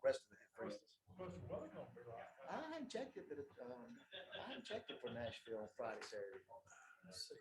rest of it freezes. I haven't checked it, but I haven't checked it for Nashville on Friday, Saturday. Let's see.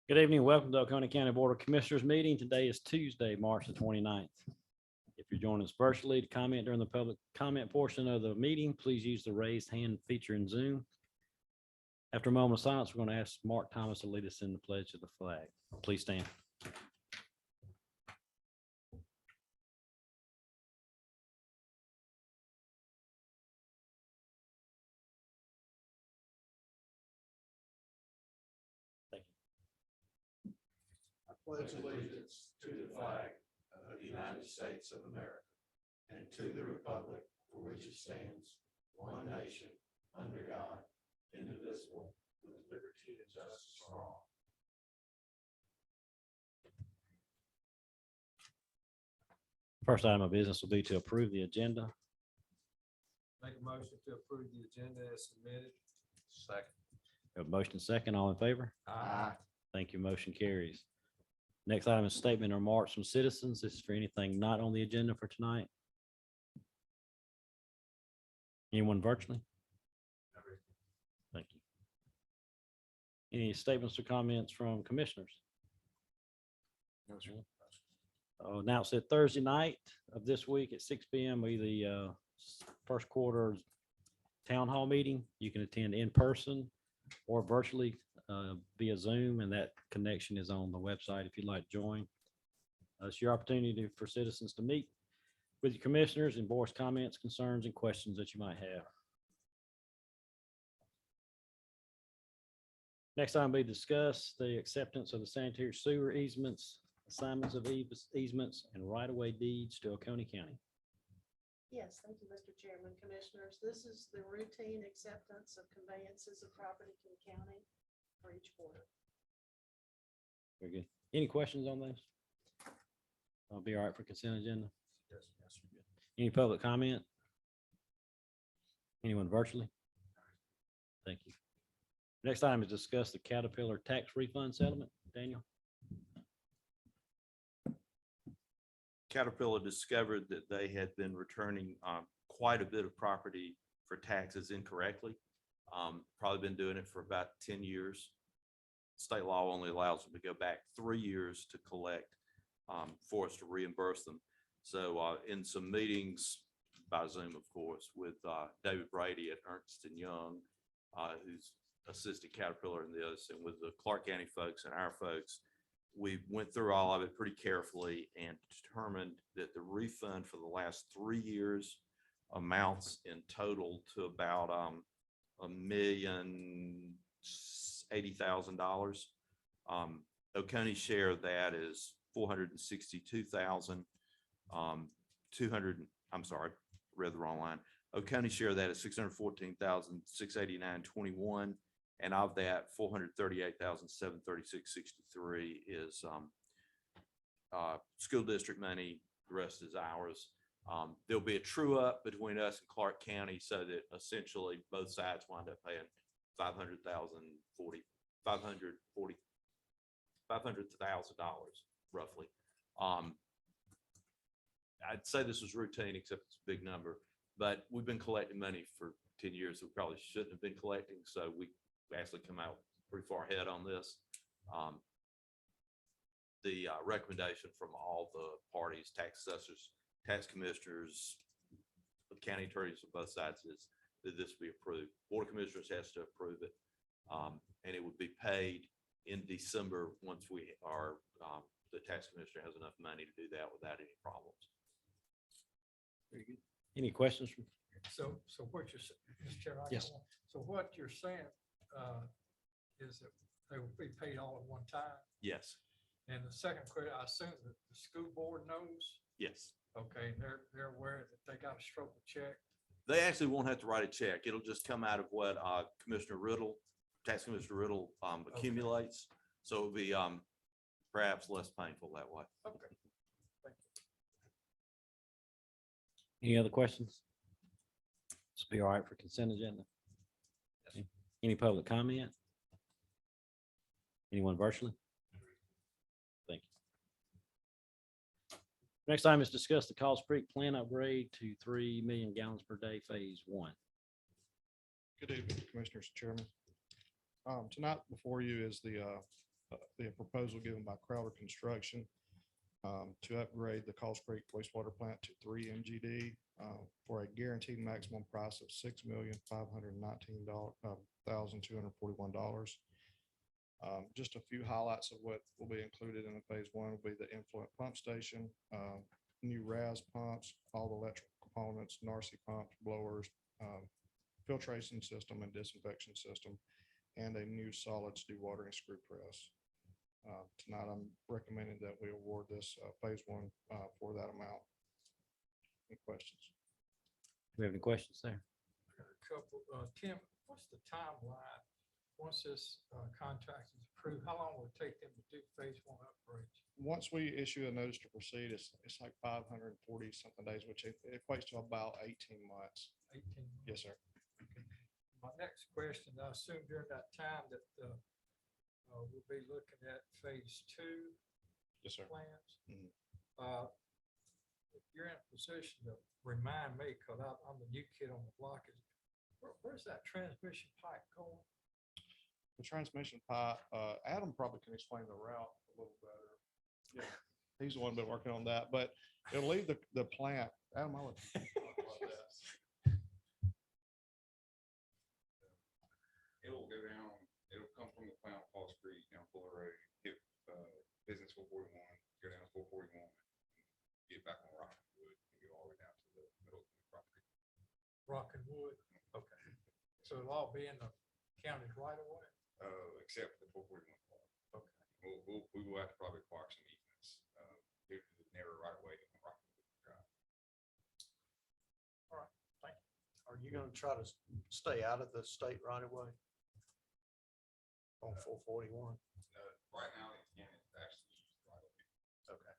Good evening. Welcome to Oconee County Board of Commissioners meeting. Today is Tuesday, March the 29th. If you're joining us virtually to comment during the public comment portion of the meeting, please use the raised hand feature in Zoom. After a moment of silence, we're going to ask Mark Thomas to lead us in the pledge of the flag. Please stand. Thank you. I pledge allegiance to the flag of the United States of America and to the republic for which it stands, one nation, under God, indivisible, with liberty and justice for all. First item of business will be to approve the agenda. Make a motion to approve the agenda as submitted. Second. We have a motion second. All in favor? Aye. Thank you. Motion carries. Next item is statement or remarks from citizens. This is for anything not on the agenda for tonight. Anyone virtually? Thank you. Any statements or comments from commissioners? I'll announce it Thursday night of this week at 6 p.m. will be the first quarter town hall meeting. You can attend in person or virtually via Zoom, and that connection is on the website if you'd like to join. It's your opportunity for citizens to meet with your commissioners and voice comments, concerns, and questions that you might have. Next item we discuss the acceptance of the sanitary sewer easements, assignments of easements, and right-of-way deeds to Oconee County. Yes, thank you, Mr. Chairman, Commissioners. This is the routine acceptance of conveyances of property to the county for each quarter. Very good. Any questions on this? I'll be all right for consent agenda. Yes, yes, sir. Any public comment? Anyone virtually? Thank you. Next item is discuss the Caterpillar tax refund settlement. Daniel? Caterpillar discovered that they had been returning quite a bit of property for taxes incorrectly. Probably been doing it for about 10 years. State law only allows them to go back 3 years to collect for us to reimburse them. So in some meetings by Zoom, of course, with David Brady at Ernst & Young, who's assisted Caterpillar in this, and with the Clark County folks and our folks, we went through all of it pretty carefully and determined that the refund for the last 3 years amounts in total to about $1,080,000. Oconee's share of that is $462,200. I'm sorry, read the wrong line. Oconee's share of that is $614,689.21. And of that, $438,736.63 is school district money. The rest is ours. There'll be a true up between us and Clark County, so that essentially both sides wind up paying $500,000 roughly. I'd say this was routine, except it's a big number. But we've been collecting money for 10 years. We probably shouldn't have been collecting, so we actually come out pretty far ahead on this. The recommendation from all the parties, tax assessors, tax commissioners, the county attorneys on both sides, is that this be approved. Board of Commissioners has to approve it, and it would be paid in December once we are, the tax commissioner has enough money to do that without any problems. Very good. Any questions? So what you're, Mr. Chair, Yes. So what you're saying is that they will be paid all at one time? Yes, And the second question, I assume that the school board knows, yes. okay, they're aware that they got to stroke a check. They actually won't have to write a check. It'll just come out of what Commissioner Riddle, Tax Commissioner Riddle accumulates. So it'll be perhaps less painful that way. Okay. Thank you. Any other questions? This will be all right for consent agenda. Any public comment? Anyone virtually? Thank you. Next item is discuss the Calls Creek plant upgrade to 3 million gallons per day, phase 1. Good evening, Commissioners, Chairman. Tonight before you is the proposal given by Crowder Construction to upgrade the Calls Creek wastewater plant to 3 MGD for a guaranteed maximum price of $6,519,241. Just a few highlights of what will be included in the phase 1 will be the influent pump station, new RAS pumps, all the electrical components, NARCI pumps, blowers, filtration system and disinfection system, and a new solids dewatering screw press. Tonight, I'm recommending that we award this phase 1 for that amount. Any questions? Do we have any questions there? I got a couple. Tim, what's the timeline? Once this contract is approved, how long will it take them to do phase 1 upgrades? Once we issue a notice to proceed, it's like 540 something days, which equates to about 18 months. 18 months? Yes, sir. Okay. My next question, I assume during that time that we'll be looking at phase 2 Yes, sir. plans. Mhm. If you're in a position to remind me, because I'm the new kid on the block, where's that transmission pipe going? The transmission pipe, Adam probably can explain the route a little better. Yeah. He's the one been working on that, but it'll leave the plant. Adam, I'll let you talk about that. It'll go down, it'll come from the plant on Paul Street down Fuller Road, hit, business 441, go down 441, get back on Rockwood, and go all the way down to the middle of the property. Rock and wood, okay. So it'll all be in the county's right away? Except for the 441 part. Okay. We will have to probably acquire some easements, due to the narrow right of way on Rockwood Drive. Are you gonna try to stay out of the state right away? On 441? Right now, the intent is actually used right away. Okay.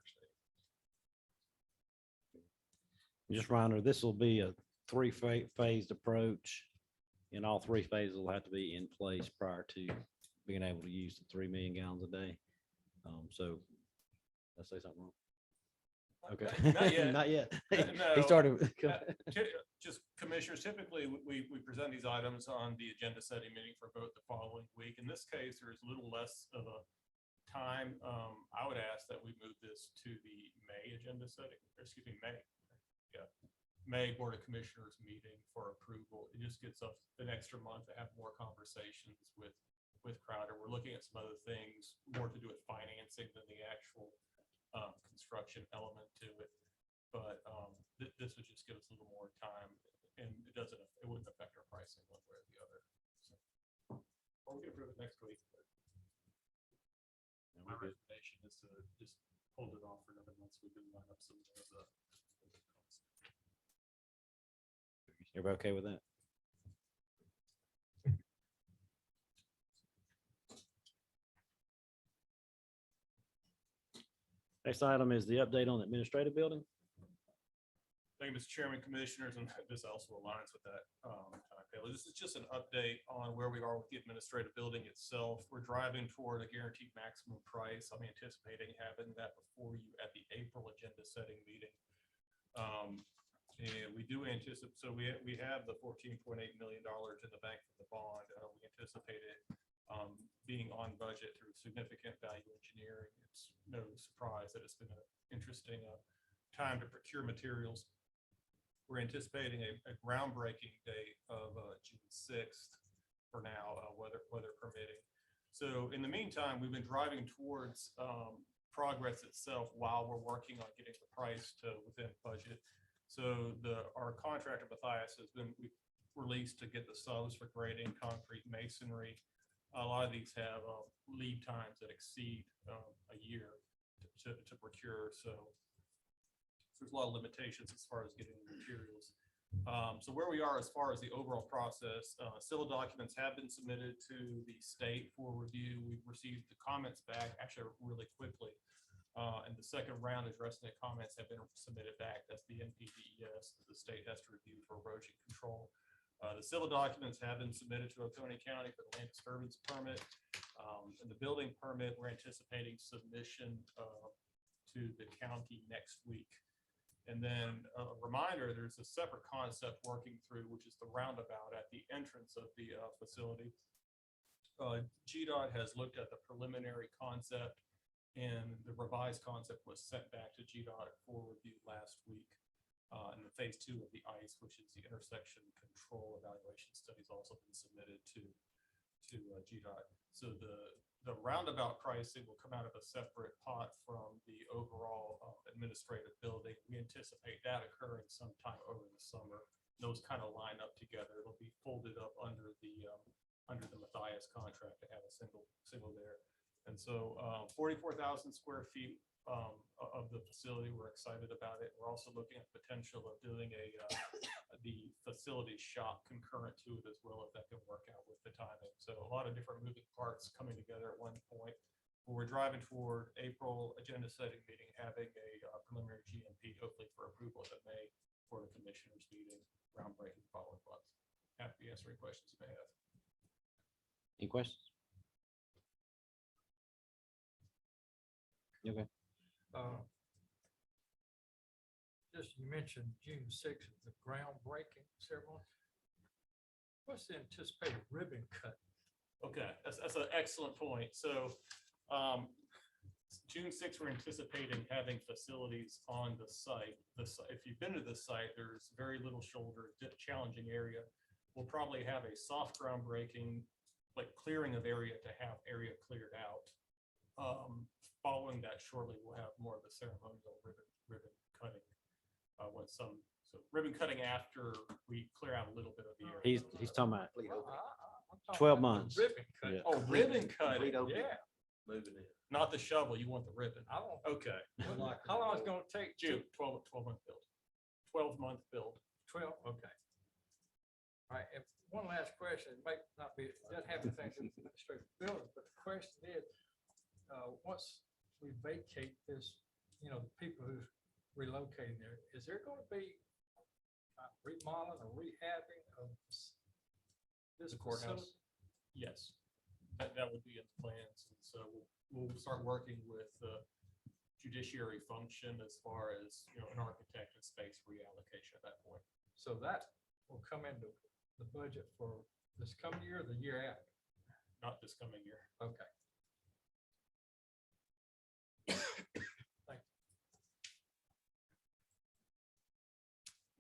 Just a reminder, this will be a phased approach. And all three phases will have to be in place prior to being able to use the 3 million gallons a day. So, did I say something wrong? Okay. Not yet. Not yet. No. He started. Just commissioners, typically, we present these items on the agenda setting meeting for vote the following week. In this case, there is a little less of a time. I would ask that we move this to the May agenda setting, or excuse me, May Board of Commissioners meeting for approval. It just gets us an extra month to have more conversations with Crowder. We're looking at some other things, more to do with financing than the actual construction element to it. But this would just give us a little more time, and it wouldn't affect our pricing one way or the other. So, or we can approve it next week. But my recommendation is to just hold it off for another month so we can line up some of the. Everybody okay with that? Next item is the update on the administrative building. Thank you, Mr. Chairman, Commissioners, and this also aligns with that timetable. This is just an update on where we are with the administrative building itself. We're driving toward a guaranteed maximum price. I'm anticipating having that before you at the April agenda setting meeting. And we do anticipate, so we have the $14.8 million in the bank for the bond. We anticipate it being on budget through significant value engineering. It's no surprise that it's been an interesting time to procure materials. We're anticipating a groundbreaking date of June 6th for now, weather permitting. So in the meantime, we've been driving towards progress itself while we're working on getting the price to within budget. So our contractor Matthias has been released to get the subs for grading, concrete, masonry. A lot of these have lead times that exceed a year to procure. So there's a lot of limitations as far as getting the materials. So where we are as far as the overall process, civil documents have been submitted to the state for review. We've received the comments back actually really quickly. And the second round addressing the comments have been submitted back. That's the NPDES that the state has to review for erosion control. The civil documents have been submitted to Oconee County for the land disturbance permit. And the building permit, we're anticipating submission to the county next week. And then a reminder, there's a separate concept working through, which is the roundabout at the entrance of the facility. GDOT has looked at the preliminary concept, and the revised concept was sent back to GDOT for review last week. And the phase 2 of the ICE, which is the intersection control evaluation study, has also been submitted to GDOT. So the roundabout pricing will come out of a separate pot from the overall administrative building. We anticipate that occurring sometime over the summer. Those kind of line up together. It'll be folded up under the Matthias contract to have a single there. And so 44,000 square feet of the facility. We're excited about it. We're also looking at the potential of doing the facility shop concurrent to it as well, if that can work out with the timing. So a lot of different moving parts coming together at one point. We're driving toward April agenda setting meeting, having a preliminary GMP, hopefully for approval at May for the commissioners meeting, groundbreaking following months. Happy to answer any questions you may have. Any questions? Okay. Just you mentioned June 6th, the groundbreaking ceremony. What's the anticipated ribbon cut? Okay, that's an excellent point. So June 6th, we're anticipating having facilities on the site. If you've been to the site, there's very little shoulder, challenging area. We'll probably have a soft groundbreaking, like clearing of area to have area cleared out. Following that shortly, we'll have more of the ceremonial ribbon cutting. So ribbon cutting after we clear out a little bit of the area. He's talking about Complete opening. I'm talking 12 about the months. Ribbon cut. Yeah. Oh, ribbon cutting, Complete opening. yeah, Moving in. not the shovel, you want the ribbon. I don't, Okay, how long is it gonna take? June, 12-month build. 12-month build. 12, okay. All right, and one last question, it might not be, doesn't have anything to do with straight building, but the question is, once we vacate this, the people who's relocating there, is there gonna be remodeling or rehabbing of this The courthouse. facility? Yes, that would be in the plans. And so we'll start working with the judiciary function as far as, an architect and space reallocation at that point. So that will come into the budget for this coming year or the year after? Not this coming year. Okay.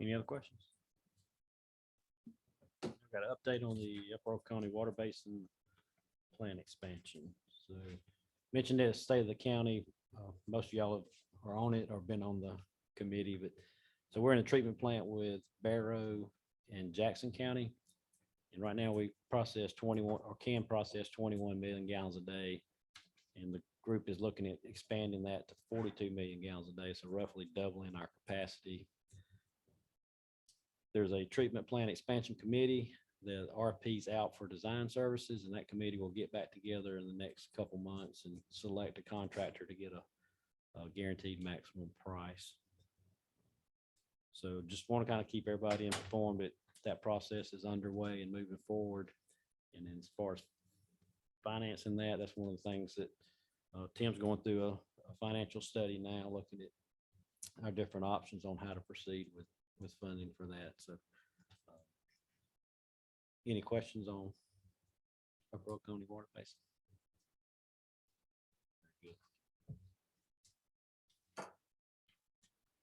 Any other questions? I've got an update on the Upper Oconee Water Basin plan expansion. So mentioned that state of the county, most of y'all are on it or been on the committee, but so we're in a treatment plant with Barrow and Jackson County. And right now we process 21 or can process 21 million gallons a day. And the group is looking at expanding that to 42 million gallons a day. So roughly doubling our capacity. There's a treatment plant expansion committee. The RFP's out for design services, and that committee will get back together in the next couple months and select a contractor to get a guaranteed maximum price. So just want to kind of keep everybody informed that that process is underway and moving forward. And then as far as financing that, that's one of the things that Tim's going through a financial study now, looking at our different options on how to proceed with funding for that. So any questions on Upper Oconee Water Basin? Very good.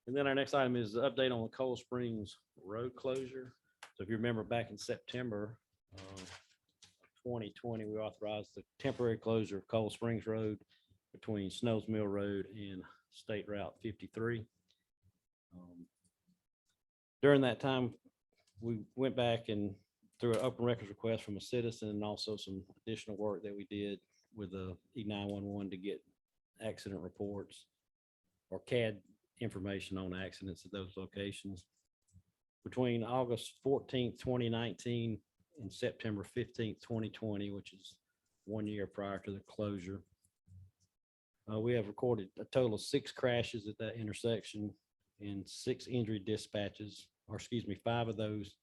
And then our next item is the update on the Cold Springs Road closure. So if you remember back in September 2020, we authorized the temporary closure of Cold Springs Road between Snows Mill Road and State Route 53. During that time, we went back and through an open records request from a citizen and also some additional work that we did with the E911 to get accident reports or CAD information on accidents at those locations. Between August 14th, 2019 and September 15th, 2020, which is 1 year prior to the closure, we have recorded a total of 6 crashes at that intersection and 6 injury dispatches, or excuse me, 5 of those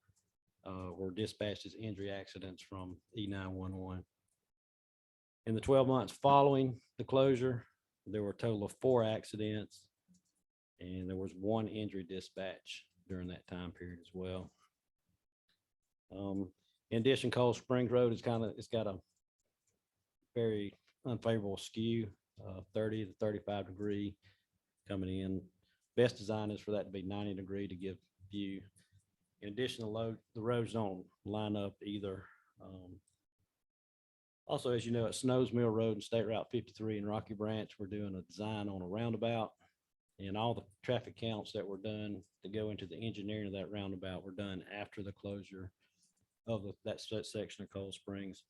were dispatched as injury accidents from E911. In the 12 months following the closure, there were a total of 4 accidents, and there was 1 injury dispatch during that time period as well. In addition, Cold Springs Road is it's got a very unfavorable skew, 30 to 35 degree coming in. Best design is for that to be 90 degree to give view. In addition, the roads don't line up either. Also, as you know, at Snows Mill Road and State Route 53 in Rocky Branch, we're doing a design on a roundabout, and all the traffic counts that were done to go into the engineering of that roundabout were done after the closure of that section of Cold Springs.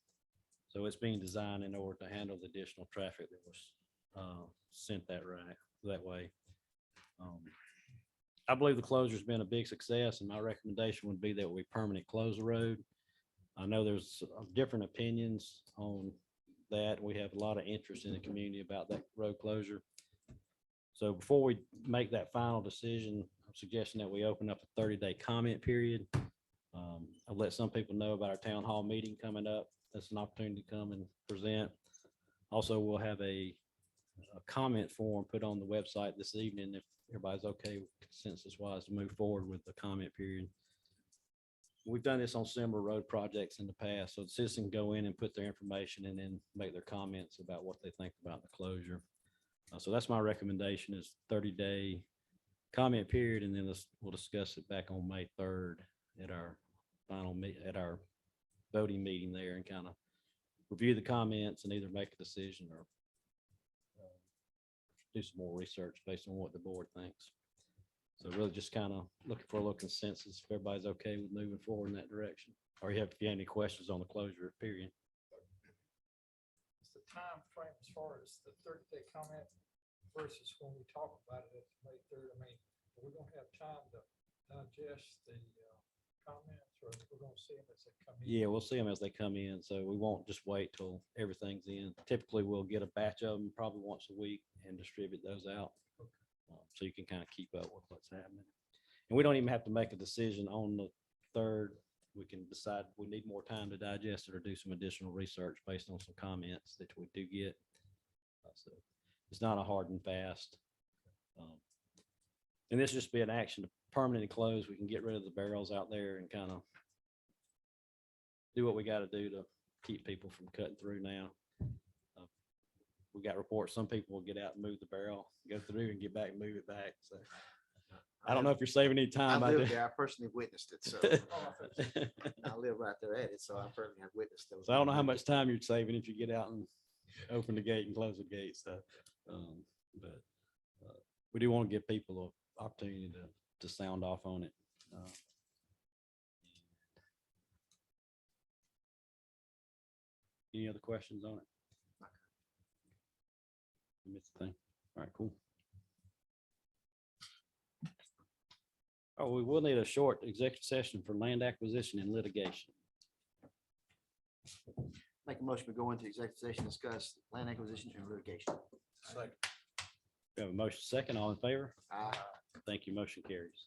So it's being designed in order to handle the additional traffic that was sent that way. I believe the closure's been a big success, and my recommendation would be that we permanently close the road. I know there's different opinions on that. We have a lot of interest in the community about that road closure. So before we make that final decision, I'm suggesting that we open up a 30-day comment period. I'll let some people know about our town hall meeting coming up. That's an opportunity to come and present. Also, we'll have a comment form put on the website this evening if everybody's okay consensus wise to move forward with the comment period. We've done this on similar road projects in the past, so the citizens can go in and put their information and then make their comments about what they think about the closure. So that's my recommendation is 30-day comment period, and then we'll discuss it back on May 3rd at our at our voting meeting there, and kind of review the comments and either make a decision or do some more research based on what the board thinks. So really just kind of looking for a little consensus if everybody's okay with moving forward in that direction. Or if you have any questions on the closure period. What's the time frame as far as the 30-day comment versus when we talk about it at May 3rd? I mean, are we gonna have time to digest the comments, or we're gonna see them as they come in? Yeah, we'll see them as they come in. So we won't just wait till everything's in. Typically, we'll get a batch of them probably once a week and distribute those out. So you can kind of keep up with what's happening. And we don't even have to make a decision on the 3rd. We can decide we need more time to digest it or do some additional research based on some comments that we do get. So it's not a hard and fast. And this just be an action to permanently close. We can get rid of the barrels out there and kind of do what we got to do to keep people from cutting through now. We got reports, some people will get out and move the barrel, go through and get back and move it back. So I don't know if you're saving any time. I by live doing- there. I personally witnessed it, so I live right there at it, so I personally have witnessed those. So I don't know how much time you're saving if you get out and open the gate and close the gate. So, but we do want to give people an opportunity to sound off on it. Any other questions on it? You missed the thing. All right, cool. Oh, we will need a short executive session for land acquisition and litigation. Make a motion to go into executive session, discuss land acquisition and litigation. We have a motion second, all in favor? Aye. Thank you. Motion carries.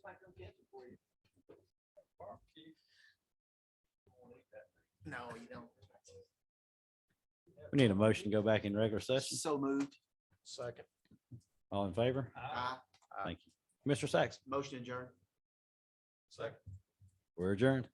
might go get it for you. Barbecue. You won't eat that. No, you don't. We need a motion to go back in regular session. So moved. Second. All in favor? Aye. Thank you. Commissioner Sacks, Motion adjourned. Second. we're adjourned.